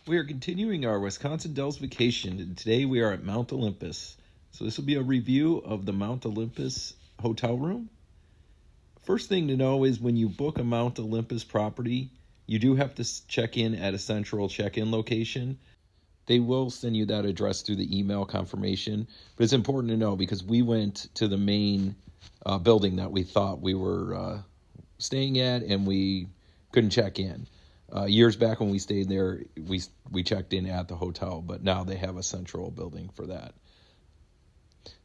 We are continuing our Wisconsin Dells vacation, and today we are at Mount Olympus. So this will be a review of the Mount Olympus hotel room. First thing to know is when you book a Mount Olympus property, you do have to check in at a central check-in location. They will send you that address through the email confirmation, but it's important to know because we went to the main building that we thought we were staying at, and we couldn't check in. Years back when we stayed there, we checked in at the hotel, but now they have a central building for that.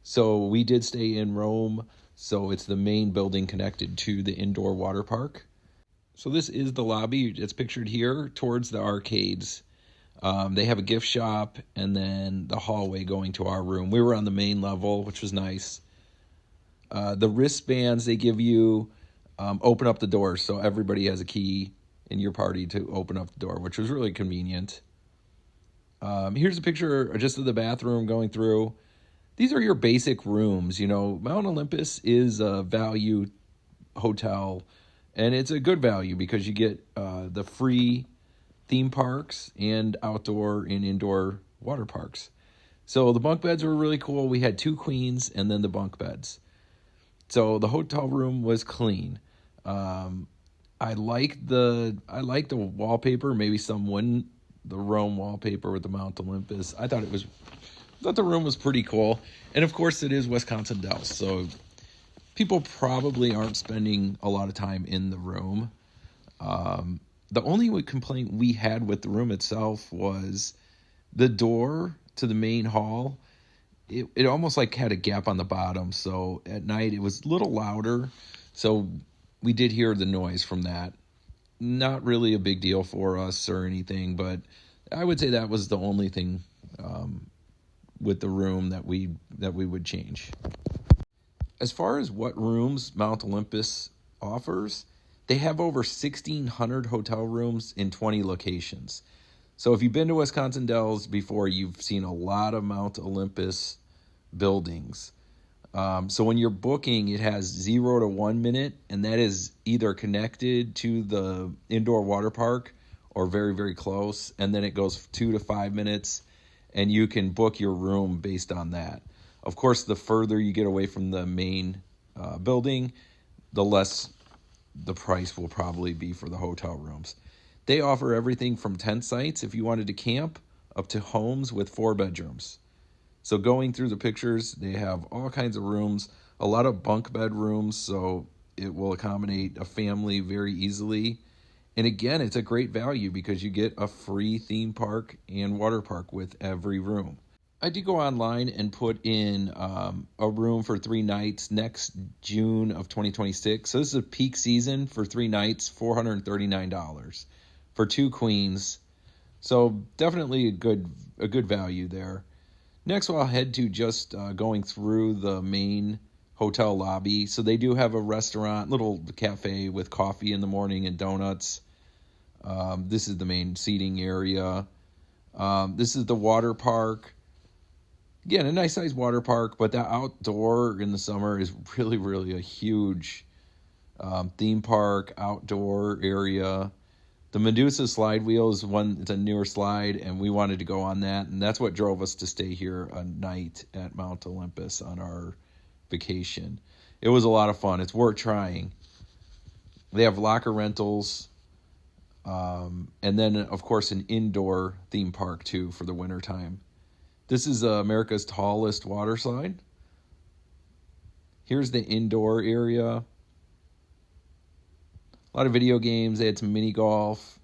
So we did stay in Rome, so it's the main building connected to the indoor water park. So this is the lobby. It's pictured here towards the arcades. They have a gift shop and then the hallway going to our room. We were on the main level, which was nice. The wristbands they give you open up the doors, so everybody has a key in your party to open up the door, which was really convenient. Here's a picture just of the bathroom going through. These are your basic rooms. You know, Mount Olympus is a value hotel, and it's a good value because you get the free theme parks and outdoor and indoor water parks. So the bunk beds were really cool. We had 2 queens and then the bunk beds. So the hotel room was clean. I like the wallpaper. Maybe some wouldn't. The Rome wallpaper with the Mount Olympus. I thought the room was pretty cool. And of course it is Wisconsin Dells. So people probably aren't spending a lot of time in the room. The only complaint we had with the room itself was the door to the main hall. It almost like had a gap on the bottom. So at night it was a little louder. So we did hear the noise from that. Not really a big deal for us or anything, but I would say that was the only thing with the room that we would change. As far as what rooms Mount Olympus offers, they have over 1,600 hotel rooms in 20 locations. So if you've been to Wisconsin Dells before, you've seen a lot of Mount Olympus buildings. So when you're booking, it has 0 to 1 minute, and that is either connected to the indoor water park or very, very close. And then it goes 2 to 5 minutes, and you can book your room based on that. Of course, the further you get away from the main building, the less the price will probably be for the hotel rooms. They offer everything from tent sites if you wanted to camp up to homes with 4 bedrooms. So going through the pictures, they have all kinds of rooms, a lot of bunk bed rooms, so it will accommodate a family very easily. And again, it's a great value because you get a free theme park and water park with every room. I did go online and put in a room for 3 nights next June of 2026. So this is a peak season for 3 nights, $439 for 2 queens. So definitely a good value there. Next, I'll head to just going through the main hotel lobby. So they do have a restaurant, little cafe with coffee in the morning and donuts. This is the main seating area. This is the water park. Again, a nice sized water park, but the outdoor in the summer is really, really a huge theme park, outdoor area. The Medusa Slidewheel is it's a newer slide, and we wanted to go on that, and that's what drove us to stay here a night at Mount Olympus on our vacation. It was a lot of fun. It's worth trying. They have locker rentals, and then, of course, an indoor theme park, too, for the wintertime. This is America's tallest water slide. Here's the indoor area. A lot of video games. They had some mini golf.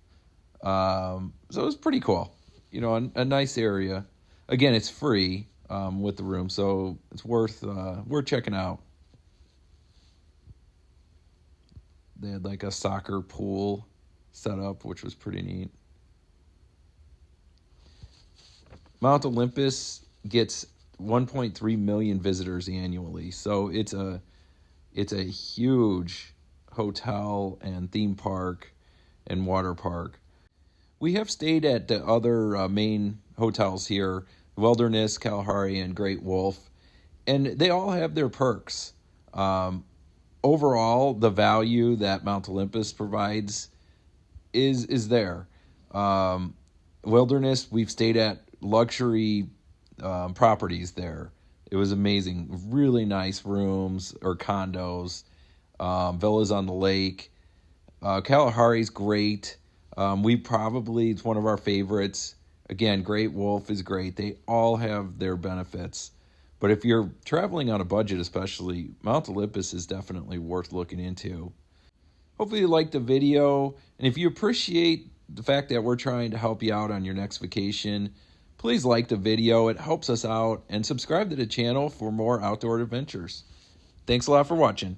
So it was pretty cool. You know, a nice area. Again, it's free with the room, so it's worth checking out. They had like a soccer pool set up, which was pretty neat. Mount Olympus gets 1.3 million visitors annually, so it's a huge hotel and theme park and water park. We have stayed at the other main hotels here, Wilderness, Kalahari, and Great Wolf, and they all have their perks. Overall, the value that Mount Olympus provides is there. Wilderness, we've stayed at luxury properties there. It was amazing. Really nice rooms or condos, villas on the lake. Kalahari's great. It's one of our favorites. Again, Great Wolf is great. They all have their benefits. But if you're traveling on a budget especially, Mount Olympus is definitely worth looking into. Hopefully you liked the video. And if you appreciate the fact that we're trying to help you out on your next vacation, please like the video. It helps us out. And subscribe to the channel for more outdoor adventures. Thanks a lot for watching.